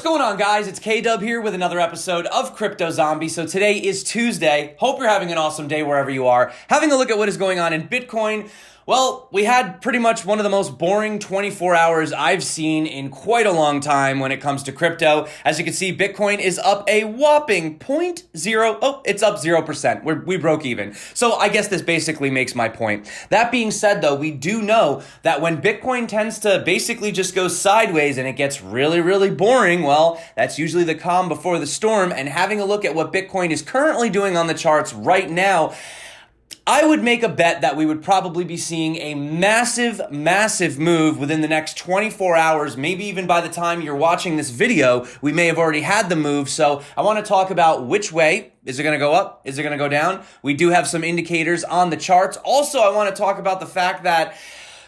What's going on, guys? It's K-Dub here with another episode of Crypto Zombie. So today is Tuesday. Hope you're having an awesome day wherever you are. Having a look at what is going on in Bitcoin. Well, we had pretty much one of the most boring 24 hours I've seen in quite a long time when it comes to crypto. As you can see, Bitcoin is up a whopping it's up 0%. We broke even. So I guess this basically makes my point. That being said, though, we do know that when Bitcoin tends to basically just go sideways and it gets really, really boring, well, that's usually the calm before the storm. And having a look at what Bitcoin is currently doing on the charts right now, I would make a bet that we would probably be seeing a massive move within the next 24 hours. Maybe even by the time you're watching this video, we may have already had the move. So I want to talk about which way. Is it going to go up? Is it going to go down? We do have some indicators on the charts. Also, I want to talk about the fact that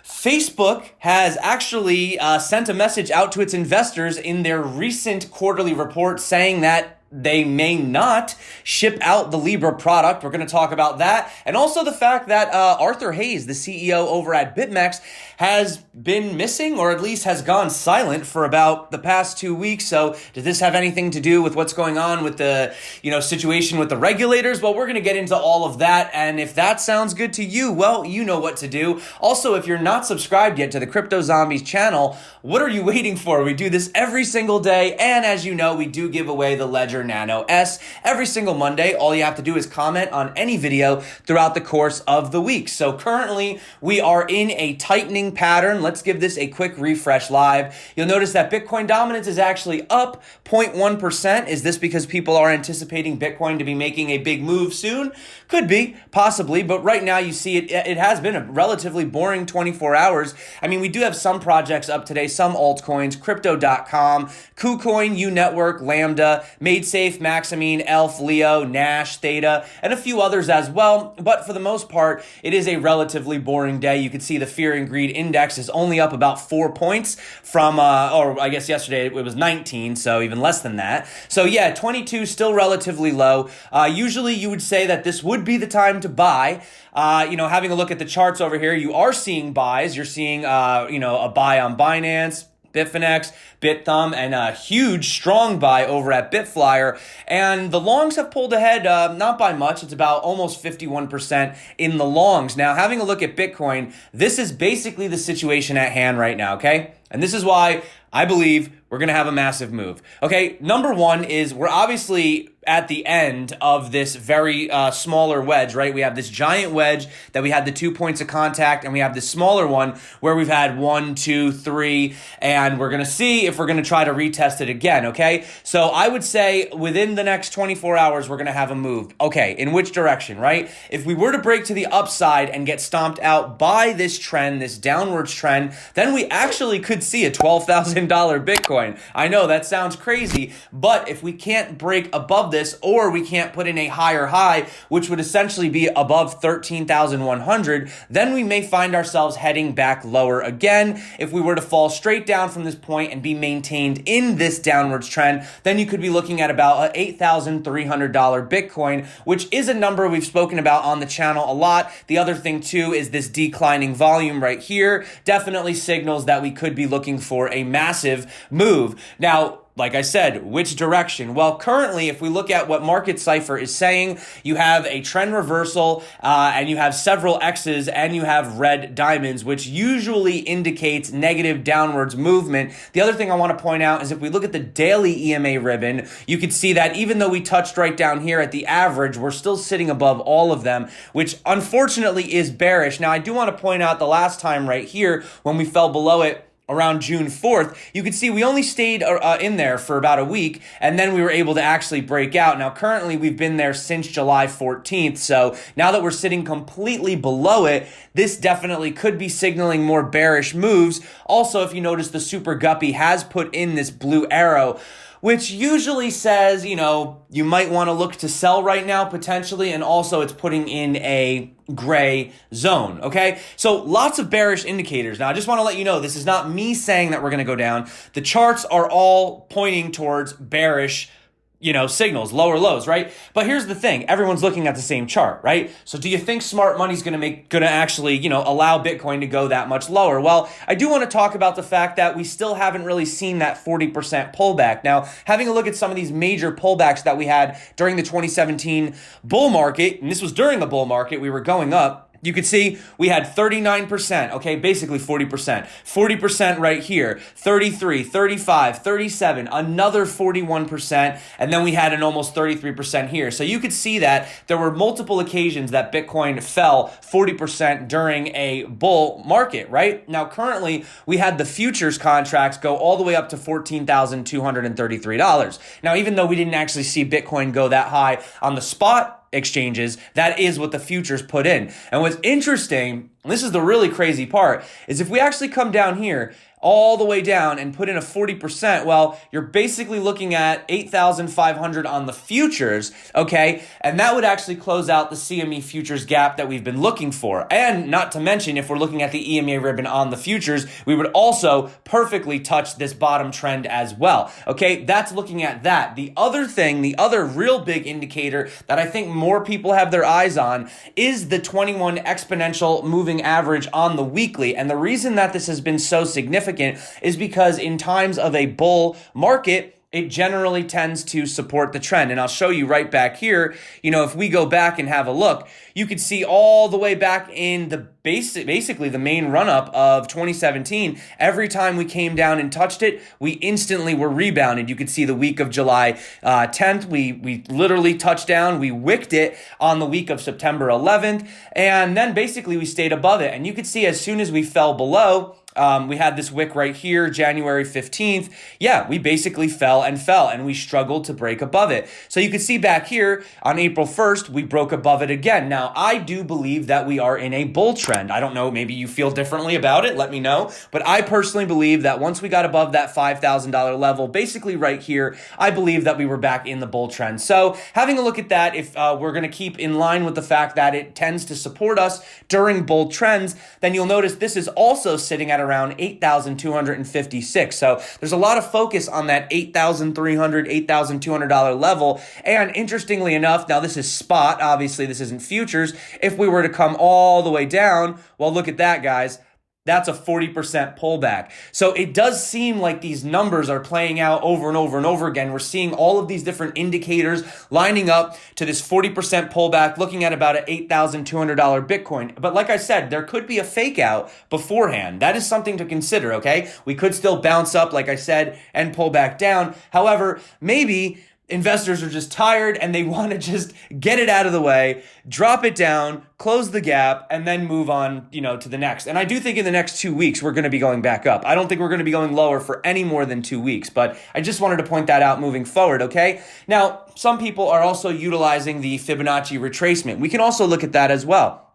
Facebook has actually sent a message out to its investors in their recent quarterly report saying that they may not ship out the Libra product. We're going to talk about that. And also the fact that Arthur Hayes, the CEO over at BitMEX, has been missing, or at least has gone silent for about the past 2 weeks. So does this have anything to do with what's going on with the, situation with the regulators? Well, we're going to get into all of that. And if that sounds good to you, well, you know what to do. Also, if you're not subscribed yet to the Crypto Zombies channel, what are you waiting for? We do this every single day. And as you know, we do give away the Ledger Nano S every single Monday. All you have to do is comment on any video throughout the course of the week. So currently we are in a tightening pattern. Let's give this a quick refresh live. You'll notice that Bitcoin dominance is actually up 0.1%. Is this because people are anticipating Bitcoin to be making a big move soon? Could be, possibly, but right now you see it has been a relatively boring 24 hours. I mean, we do have some projects up today, some altcoins, Crypto.com, KuCoin, UNetwork, Lambda, MadeSafe, Maximine, Elf, Leo, Nash, Theta, and a few others as well. But for the most part, it is a relatively boring day. You can see the fear and greed index is only up about 4 points from, or I guess yesterday it was 19, so even less than that. So yeah, 22 still relatively low. Usually you would say that this would be the time to buy. Having a look at the charts over here, you are seeing buys. You're seeing, a buy on Binance, Bitfinex, BitThumb, and a huge strong buy over at Bitflyer. And the longs have pulled ahead, not by much. It's about almost 51% in the longs. Now, having a look at Bitcoin, this is basically the situation at hand right now, okay? And this is why I believe we're going to have a massive move. Okay, number one is we're obviously at the end of this very smaller wedge, right? We have this giant wedge that we had the 2 points of contact, and we have this smaller one where we've had 1, 2, 3, and we're going to see if we're going to try to retest it again, okay? So I would say within the next 24 hours, we're going to have a move. Okay, in which direction, right? If we were to break to the upside and get stomped out by this trend, this downwards trend, then we actually could see a $12,000 Bitcoin. I know that sounds crazy, but if we can't break above this, or we can't put in a higher high, which would essentially be above 13,100, then we may find ourselves heading back lower again. If we were to fall straight down from this point and be maintained in this downwards trend, then you could be looking at about an $8,300 Bitcoin, which is a number we've spoken about on the channel a lot. The other thing too is this declining volume right here definitely signals that we could be looking for a massive move. Now, like I said, which direction? Well, currently, if we look at what Market Cipher is saying, you have a trend reversal, and you have several X's, and you have red diamonds, which usually indicates negative downwards movement. The other thing I want to point out is if we look at the daily EMA ribbon, you can see that even though we touched right down here at the average, we're still sitting above all of them, which unfortunately is bearish. Now, I do want to point out the last time right here when we fell below it, around June 4th, you could see we only stayed in there for about a week, and then we were able to actually break out. Now, currently, we've been there since July 14th, so now that we're sitting completely below it, this definitely could be signaling more bearish moves. Also, if you notice, the Super Guppy has put in this blue arrow, which usually says, you might want to look to sell right now, potentially, and also it's putting in a gray zone, okay? So lots of bearish indicators. Now, I just want to let you know, this is not me saying that we're going to go down. The charts are all pointing towards bearish signals, lower lows, right? But here's the thing. Everyone's looking at the same chart, right? So do you think smart money's going to actually, allow Bitcoin to go that much lower? Well, I do want to talk about the fact that we still haven't really seen that 40% pullback. Now, having a look at some of these major pullbacks that we had during the 2017 bull market, and this was during the bull market, we were going up. You could see we had 39%, okay, basically 40%. 40% right here, 33, 35, 37, another 41%, and then we had an almost 33% here. So you could see that there were multiple occasions that Bitcoin fell 40% during a bull market, right? Now, currently, we had the futures contracts go all the way up to $14,233. Now, even though we didn't actually see Bitcoin go that high on the spot exchanges, that is what the futures put in. And what's interesting, and this is the really crazy part, is if we actually come down here all the way down and put in a 40%, well, you're basically looking at 8,500 on the futures, okay? And that would actually close out the CME futures gap that we've been looking for. And not to mention, if we're looking at the EMA ribbon on the futures, we would also perfectly touch this bottom trend as well, okay? That's looking at that. The other thing, the other real big indicator that I think more people have their eyes on is the 21 exponential moving average on the weekly. And the reason that this has been so significant is because in times of a bull market, it generally tends to support the trend. And I'll show you right back here, if we go back and have a look, you could see all the way back in the basically the main run-up of 2017, every time we came down and touched it, we instantly were rebounded. You could see the week of July 10th, we literally touched down, we wicked it on the week of September 11th, and then basically we stayed above it. And you could see as soon as we fell below, we had this wick right here, January 15th. Yeah, we basically fell, and we struggled to break above it. So you can see back here on April 1st, we broke above it again. Now, I do believe that we are in a bull trend. I don't know, maybe you feel differently about it, let me know. But I personally believe that once we got above that $5,000 level, basically right here, I believe that we were back in the bull trend. So having a look at that, if we're going to keep in line with the fact that it tends to support us during bull trends, then you'll notice this is also sitting at around 8,256. So there's a lot of focus on that $8,300, $8,200 level. And interestingly enough, now this is spot, obviously this isn't futures. If we were to come all the way down, well, look at that, guys. That's a 40% pullback. So it does seem like these numbers are playing out over and over and over again. We're seeing all of these different indicators lining up to this 40% pullback, looking at about an $8,200 Bitcoin. But like I said, there could be a fake out beforehand. That is something to consider, okay? We could still bounce up, like I said, and pull back down. However, maybe investors are just tired and they want to just get it out of the way, drop it down, close the gap, and then move on, to the next. And I do think in the next 2 weeks, we're going to be going back up. I don't think we're going to be going lower for any more than 2 weeks, but I just wanted to point that out moving forward, okay? Now, some people are also utilizing the Fibonacci retracement. We can also look at that as well.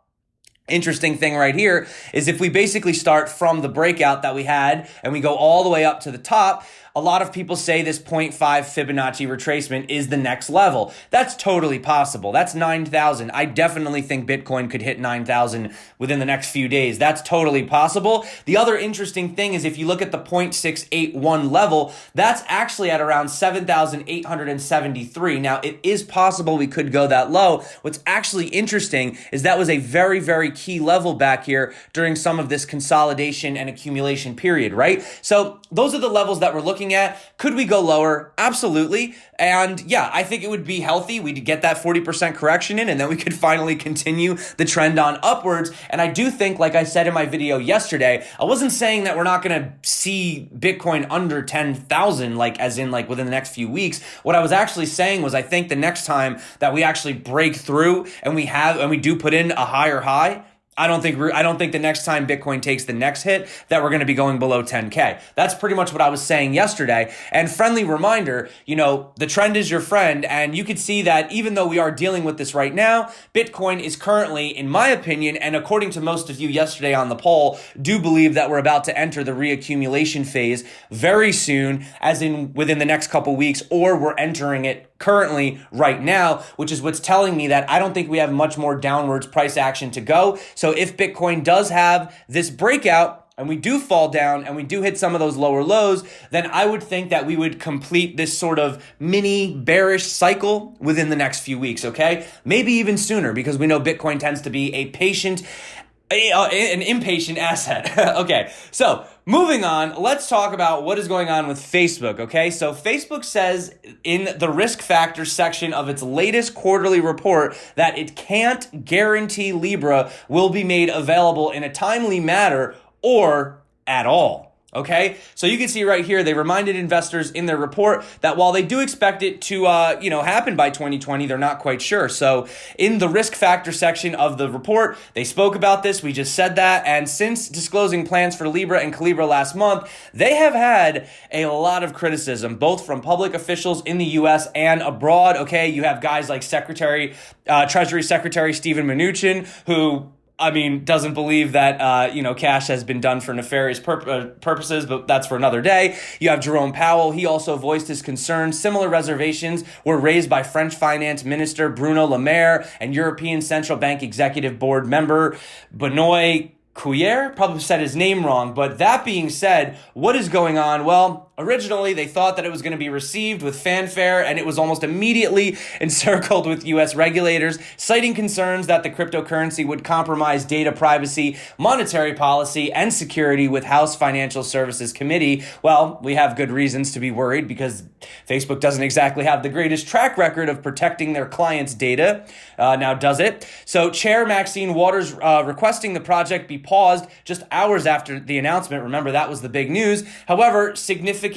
Interesting thing right here is if we basically start from the breakout that we had and we go all the way up to the top, a lot of people say this 0.5 Fibonacci retracement is the next level. That's totally possible. That's 9,000. I definitely think Bitcoin could hit 9,000 within the next few days. That's totally possible. The other interesting thing is if you look at the 0.681 level, that's actually at around 7,873. Now, it is possible we could go that low. What's actually interesting is that was a very, very key level back here during some of this consolidation and accumulation period, right? So those are the levels that we're looking at. Could we go lower? Absolutely. And yeah, I think it would be healthy. We'd get that 40% correction in, and then we could finally continue the trend on upwards. And I do think, like I said in my video yesterday, I wasn't saying that we're not going to see Bitcoin under 10,000, as in within the next few weeks. What I was actually saying was I think the next time that we actually break through and we do put in a higher high, I don't think the next time Bitcoin takes the next hit that we're going to be going below 10K. That's pretty much what I was saying yesterday. And friendly reminder, the trend is your friend. And you could see that even though we are dealing with this right now, Bitcoin is currently, in my opinion, and according to most of you yesterday on the poll, do believe that we're about to enter the reaccumulation phase very soon, as in within the next couple weeks, or we're entering it currently right now, which is what's telling me that I don't think we have much more downwards price action to go. So if Bitcoin does have this breakout, and we do fall down and we do hit some of those lower lows, then I would think that we would complete this sort of mini bearish cycle within the next few weeks, okay? Maybe even sooner, because we know Bitcoin tends to be an impatient asset. Okay, so moving on, let's talk about what is going on with Facebook, okay? So Facebook says in the risk factors section of its latest quarterly report that it can't guarantee Libra will be made available in a timely manner or at all. Okay, so you can see right here, they reminded investors in their report that while they do expect it to, happen by 2020, they're not quite sure. So in the risk factor section of the report, they spoke about this. We just said that. And since disclosing plans for Libra and Calibra last month, they have had a lot of criticism, both from public officials in the U.S. and abroad. Okay, you have guys like Treasury Secretary Steven Mnuchin, who doesn't believe that, cash has been done for nefarious purposes, but that's for another day. You have Jerome Powell. He also voiced his concerns. Similar reservations were raised by French Finance Minister Bruno Le Maire and European Central Bank Executive Board member Benoit Couillère. Probably said his name wrong, but that being said, what is going on? Well, originally, they thought that it was going to be received with fanfare, and it was almost immediately encircled with U.S. regulators, citing concerns that the cryptocurrency would compromise data privacy, monetary policy, and security with House Financial Services Committee. Well, we have good reasons to be worried because Facebook doesn't exactly have the greatest track record of protecting their clients' data. Now, does it? So, Chair Maxine Waters requesting the project be paused just hours after the announcement. Remember, that was the big news. However, significant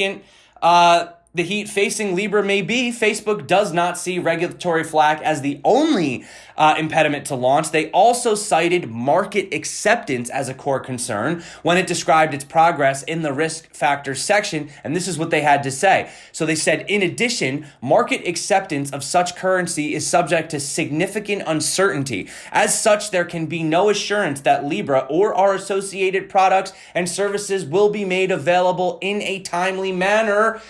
the heat facing Libra may be, Facebook does not see regulatory flack as the only impediment to launch. They also cited market acceptance as a core concern when it described its progress in the risk factors section, and this is what they had to say. So they said, in addition, market acceptance of such currency is subject to significant uncertainty. As such, there can be no assurance that Libra or our associated products and services will be made available in a timely manner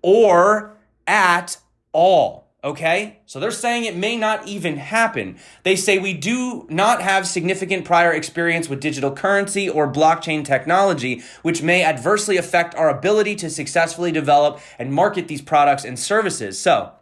or at all. Okay, so they're saying it may not even happen. They say we do not have significant prior experience with digital currency or blockchain technology, which may adversely affect our ability to successfully develop and market these products and services. So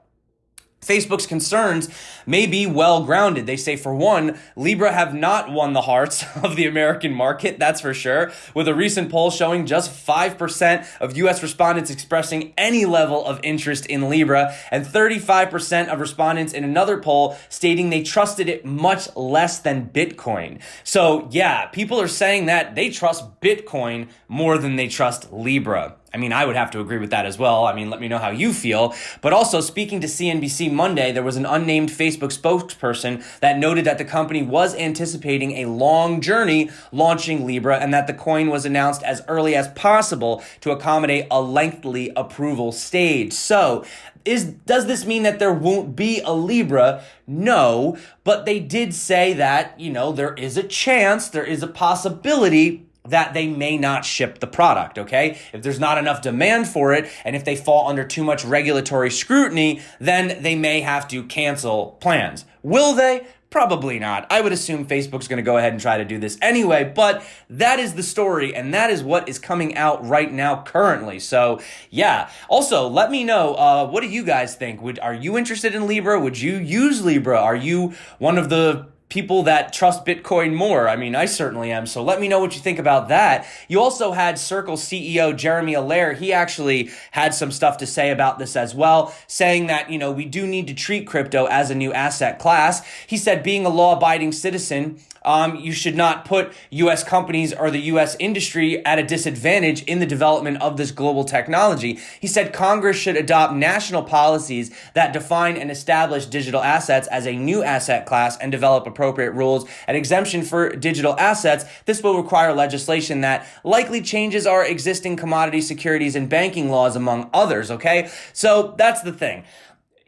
Facebook's concerns may be well-grounded. They say, for one, Libra have not won the hearts of the American market, that's for sure, with a recent poll showing just 5% of U.S. respondents expressing any level of interest in Libra, and 35% of respondents in another poll stating they trusted it much less than Bitcoin. So, yeah, people are saying that they trust Bitcoin more than they trust Libra. I would have to agree with that as well. Let me know how you feel. But also, speaking to CNBC Monday, there was an unnamed Facebook spokesperson that noted that the company was anticipating a long journey launching Libra and that the coin was announced as early as possible to accommodate a lengthy approval stage. So, does this mean that there won't be a Libra? No, but they did say that, there is a chance, there is a possibility that they may not ship the product, okay? If there's not enough demand for it, and if they fall under too much regulatory scrutiny, then they may have to cancel plans. Will they? Probably not. I would assume Facebook's going to go ahead and try to do this anyway, but that is the story, and that is what is coming out right now currently. So, yeah. Also, let me know, what do you guys think? Are you interested in Libra? Would you use Libra? Are you one of the people that trust Bitcoin more? I certainly am. So let me know what you think about that. You also had Circle CEO Jeremy Allaire. He actually had some stuff to say about this as well, saying that, we do need to treat crypto as a new asset class. He said, being a law-abiding citizen, you should not put U.S. companies or the U.S. industry at a disadvantage in the development of this global technology. He said Congress should adopt national policies that define and establish digital assets as a new asset class and develop appropriate rules and exemption for digital assets. This will require legislation that likely changes our existing commodity securities and banking laws, among others, okay? So that's the thing.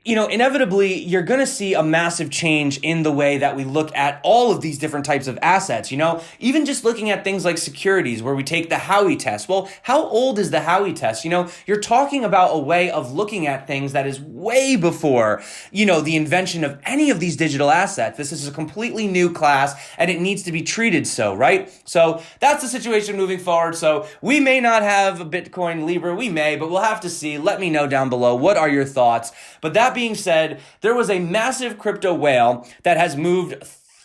inevitably, you're going to see a massive change in the way that we look at all of these different types of assets. Even just looking at things like securities, where we take the Howey test. Well, how old is the Howey test? You're talking about a way of looking at things that is way before, the invention of any of these digital assets. This is a completely new class, and it needs to be treated so, right? So that's the situation moving forward. So we may not have a Bitcoin Libra. We may, but we'll have to see. Let me know down below. What are your thoughts? But that being said, there was a massive crypto whale that has moved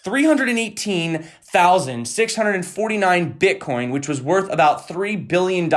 318,649 Bitcoin, which was worth about $3 billion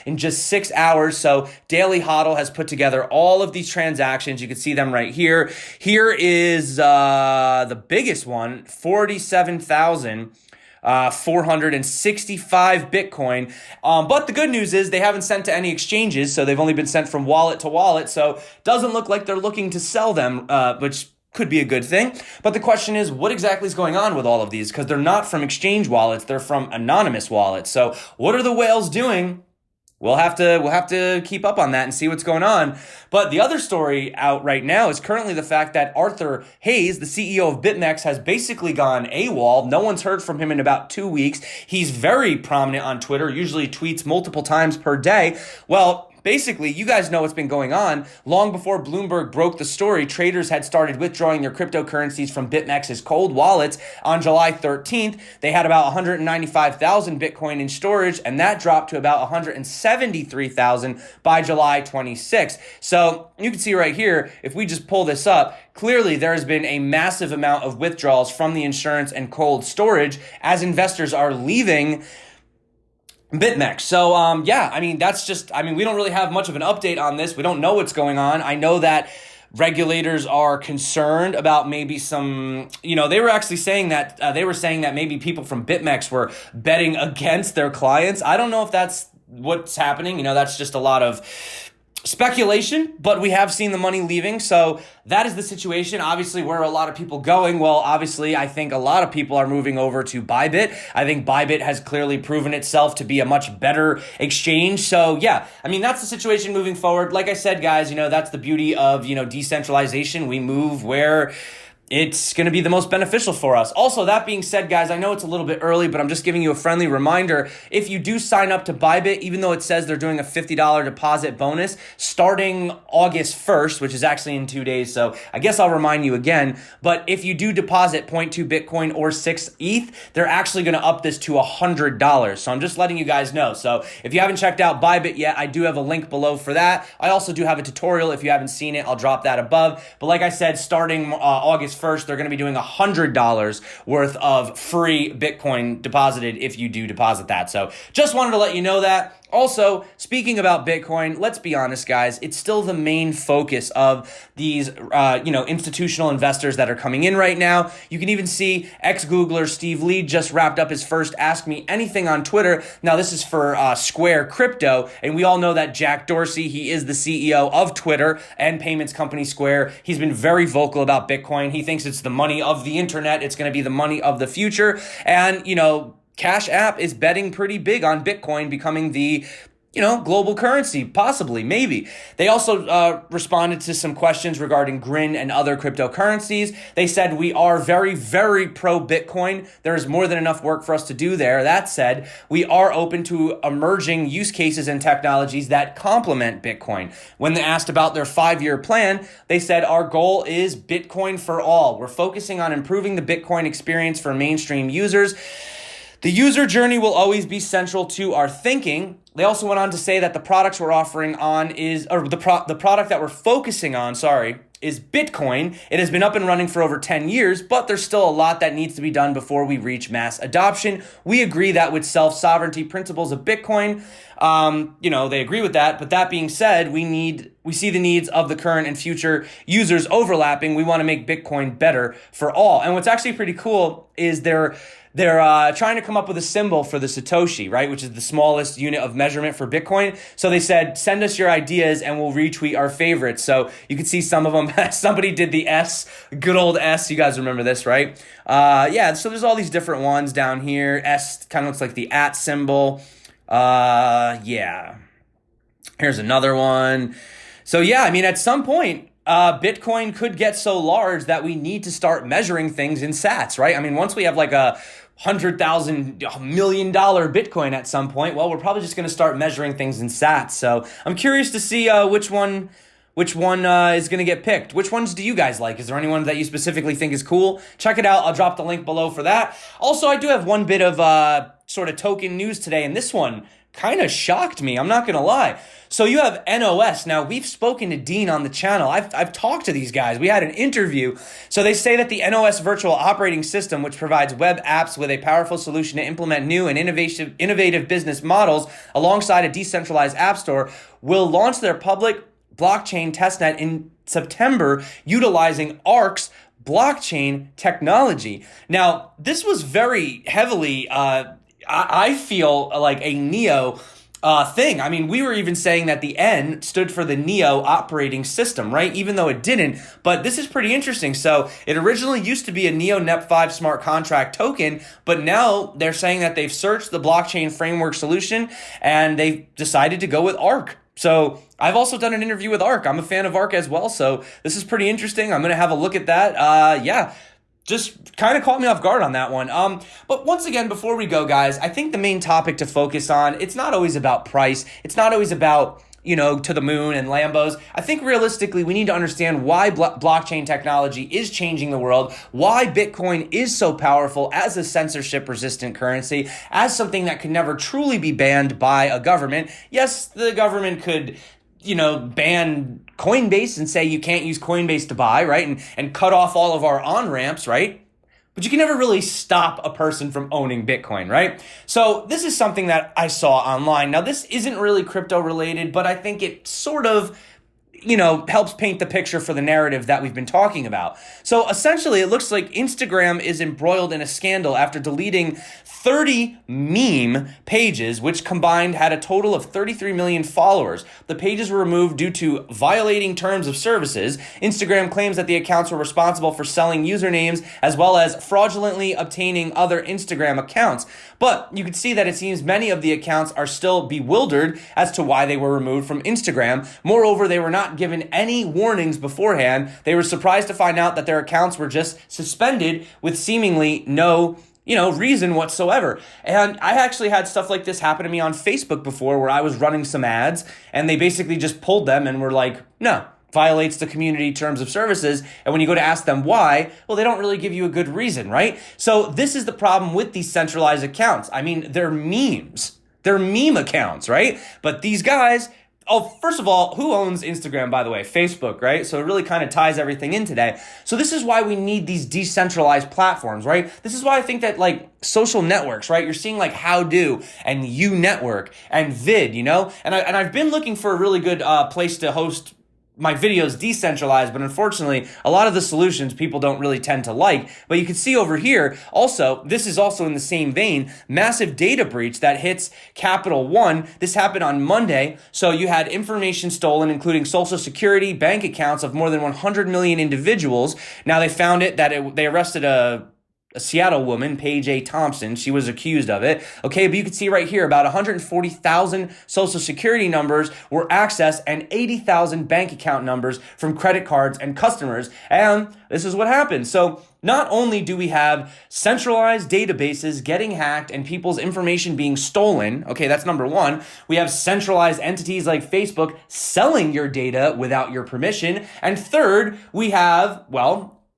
in just 6 hours. So Daily Hodl has put together all of these transactions. You can see them right here. Here is the biggest one, 47,465 Bitcoin. But the good news is they haven't sent to any exchanges, so they've only been sent from wallet to wallet. So doesn't look like they're looking to sell them, which could be a good thing. But the question is, what exactly is going on with all of these? Because they're not from exchange wallets, they're from anonymous wallets. So what are the whales doing? We'll have to keep up on that and see what's going on. But the other story out right now is currently the fact that Arthur Hayes, the CEO of BitMEX, has basically gone AWOL. No one's heard from him in about 2 weeks. He's very prominent on Twitter, usually tweets multiple times per day. Well, basically, you guys know what's been going on. Long before Bloomberg broke the story, traders had started withdrawing their cryptocurrencies from BitMEX's cold wallets on July 13th. They had about 195,000 Bitcoin in storage, and that dropped to about 173,000 by July 26th. So you can see right here, if we just pull this up, clearly there has been a massive amount of withdrawals from the insurance and cold storage as investors are leaving BitMEX. So, we don't really have much of an update on this. We don't know what's going on. I know that regulators are concerned about maybe some, they were actually saying that, maybe people from BitMEX were betting against their clients. I don't know if that's what's happening. That's just a lot of speculation, but we have seen the money leaving. So that is the situation. Obviously, where are a lot of people going? Well, obviously, I think a lot of people are moving over to ByBit. I think ByBit has clearly proven itself to be a much better exchange. So yeah, that's the situation moving forward. Like I said, guys, that's the beauty of, decentralization. We move where it's going to be the most beneficial for us. Also, that being said, guys, I know it's a little bit early, but I'm just giving you a friendly reminder. If you do sign up to ByBit, even though it says they're doing a $50 deposit bonus starting August 1st, which is actually in 2 days, so I guess I'll remind you again. But if you do deposit 0.2 Bitcoin or 6 ETH, they're actually going to up this to $100. So I'm just letting you guys know. So if you haven't checked out ByBit yet, I do have a link below for that. I also do have a tutorial. If you haven't seen it, I'll drop that above. But like I said, starting August 1st, they're going to be doing $100 worth of free Bitcoin deposited if you do deposit that. So just wanted to let you know that. Also, speaking about Bitcoin, let's be honest, guys, it's still the main focus of these, institutional investors that are coming in right now. You can even see ex-Googler Steve Lee just wrapped up his first Ask Me Anything on Twitter. Now, this is for Square Crypto, and we all know that Jack Dorsey, he is the CEO of Twitter and payments company Square. He's been very vocal about Bitcoin. He thinks it's the money of the internet. It's going to be the money of the future. And, Cash App is betting pretty big on Bitcoin becoming the, global currency, possibly, maybe. They also responded to some questions regarding Grin and other cryptocurrencies. They said, we are very, very pro-Bitcoin. There is more than enough work for us to do there. That said, we are open to emerging use cases and technologies that complement Bitcoin. When they asked about their 5-year plan, they said, our goal is Bitcoin for all. We're focusing on improving the Bitcoin experience for mainstream users. The user journey will always be central to our thinking. They also went on to say that the products we're offering on the product that we're focusing on, is Bitcoin. It has been up and running for over 10 years, but there's still a lot that needs to be done before we reach mass adoption. We agree that with self-sovereignty principles of Bitcoin, they agree with that. But that being said, we see the needs of the current and future users overlapping. We want to make Bitcoin better for all. And what's actually pretty cool is they're trying to come up with a symbol for the Satoshi, right, which is the smallest unit of measurement for Bitcoin. So they said, send us your ideas and we'll retweet our favorites. So you can see some of them. Somebody did the S, good old S. You guys remember this, right? So there's all these different ones down here. S kind of looks like the at symbol. Here's another one. So at some point, Bitcoin could get so large that we need to start measuring things in sats, right? I mean, once we have like a $100,000 million Bitcoin at some point, well, we're probably just going to start measuring things in sats. So I'm curious to see which one is going to get picked. Which ones do you guys like? Is there anyone that you specifically think is cool? Check it out. I'll drop the link below for that. Also, I do have one bit of sort of token news today, and this one kind of shocked me. I'm not going to lie. So you have NOS. Now, we've spoken to Dean on the channel. I've talked to these guys. We had an interview. So they say that the NOS virtual operating system, which provides web apps with a powerful solution to implement new and innovative business models alongside a decentralized app store, will launch their public blockchain testnet in September utilizing Ark's blockchain technology. Now, this was very heavily, I feel like a Neo thing. I mean, we were even saying that the N stood for the Neo operating system, right? Even though it didn't. But this is pretty interesting. So it originally used to be a Neo NEP5 smart contract token, but now they're saying that they've searched the blockchain framework solution and they've decided to go with Ark. So I've also done an interview with Ark. I'm a fan of Ark as well. So this is pretty interesting. I'm going to have a look at that. Just kind of caught me off guard on that one. But once again, before we go, guys, I think the main topic to focus on, it's not always about price. It's not always about, to the moon and Lambos. I think realistically, we need to understand why blockchain technology is changing the world, why Bitcoin is so powerful as a censorship-resistant currency, as something that could never truly be banned by a government. Yes, the government could, ban Coinbase and say you can't use Coinbase to buy, right? And cut off all of our on-ramps, right? But you can never really stop a person from owning Bitcoin, right? So this is something that I saw online. Now, this isn't really crypto related, but I think it sort of, helps paint the picture for the narrative that we've been talking about. So essentially, it looks like Instagram is embroiled in a scandal after deleting 30 meme pages, which combined had a total of 33 million followers. The pages were removed due to violating terms of services. Instagram claims that the accounts were responsible for selling usernames as well as fraudulently obtaining other Instagram accounts. But you can see that it seems many of the accounts are still bewildered as to why they were removed from Instagram. Moreover, they were not given any warnings beforehand. They were surprised to find out that their accounts were just suspended with seemingly no reason whatsoever. And I actually had stuff like this happen to me on Facebook before where I was running some ads and they basically just pulled them and were like, no, violates the community terms of services. And when you go to ask them why, well, they don't really give you a good reason, right? So this is the problem with these centralized accounts. I mean, they're memes. They're meme accounts, right? But these guys, first of all, who owns Instagram, by the way? Facebook, right? So it really kind of ties everything in today. So this is why we need these decentralized platforms, right? This is why I think that social networks, right? You're seeing Howdo and Network and Vid, and I've been looking for a really good place to host my videos decentralized, but unfortunately, a lot of the solutions people don't really tend to like. But you can see over here, also, this is also in the same vein, massive data breach that hits Capital One. This happened on Monday. So you had information stolen, including Social Security, bank accounts of more than 100 million individuals. Now they found they arrested a Seattle woman, Paige A. Thompson. She was accused of it. Okay, but you can see right here, about 140,000 Social Security numbers were accessed and 80,000 bank account numbers from credit cards and customers. And this is what happened. So not only do we have centralized databases getting hacked and people's information being stolen, okay, that's number one. We have centralized entities like Facebook selling your data without your permission. And third, we have,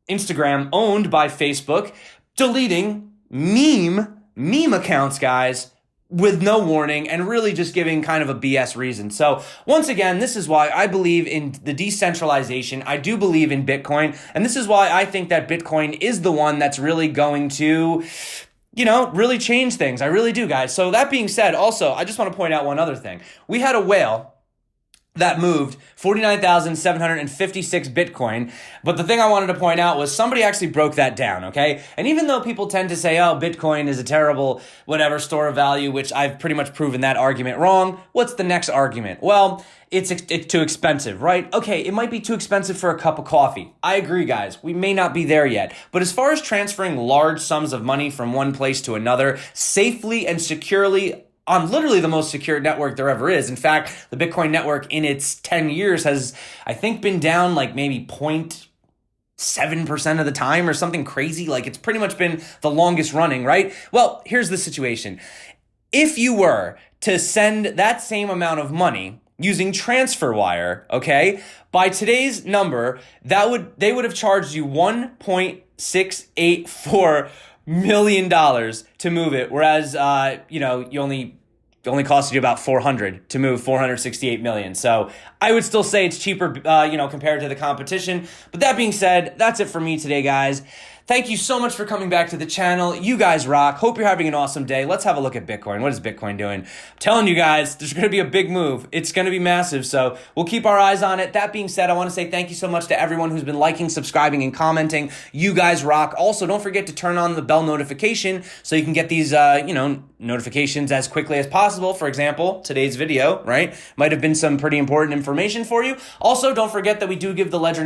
Instagram owned by Facebook, deleting meme accounts, guys, with no warning and really just giving kind of a BS reason. So once again, this is why I believe in the decentralization. I do believe in Bitcoin. And this is why I think that Bitcoin is the one that's really going to, really change things. I really do, guys. So that being said, also, I just want to point out one other thing. We had a whale that moved 49,756 Bitcoin. But the thing I wanted to point out was somebody actually broke that down, okay? And even though people tend to say, oh, Bitcoin is a terrible whatever store of value, which I've pretty much proven that argument wrong, what's the next argument? Well, it's too expensive, right? Okay, it might be too expensive for a cup of coffee. I agree, guys. We may not be there yet. But as far as transferring large sums of money from one place to another safely and securely, on literally the most secure network there ever is. In fact, the Bitcoin network in its 10 years has, I think, been down like maybe 0.7% of the time or something crazy. Like it's pretty much been the longest running, right? Well, here's the situation. If you were to send that same amount of money using TransferWire, okay, by today's number, they would have charged you $1.684 million to move it, whereas you only costed you about 400 to move 468 million. So I would still say it's cheaper, compared to the competition. But that being said, that's it for me today, guys. Thank you so much for coming back to the channel. You guys rock. Hope you're having an awesome day. Let's have a look at Bitcoin. What is Bitcoin doing? I'm telling you guys, there's going to be a big move. It's going to be massive, so we'll keep our eyes on it. That being said, I want to say thank you so much to everyone who's been liking, subscribing, and commenting. You guys rock. Also, don't forget to turn on the bell notification so you can get these, notifications as quickly as possible. For example, today's video, right? Might have been some pretty important information for you. Also, don't forget that we do give the Ledger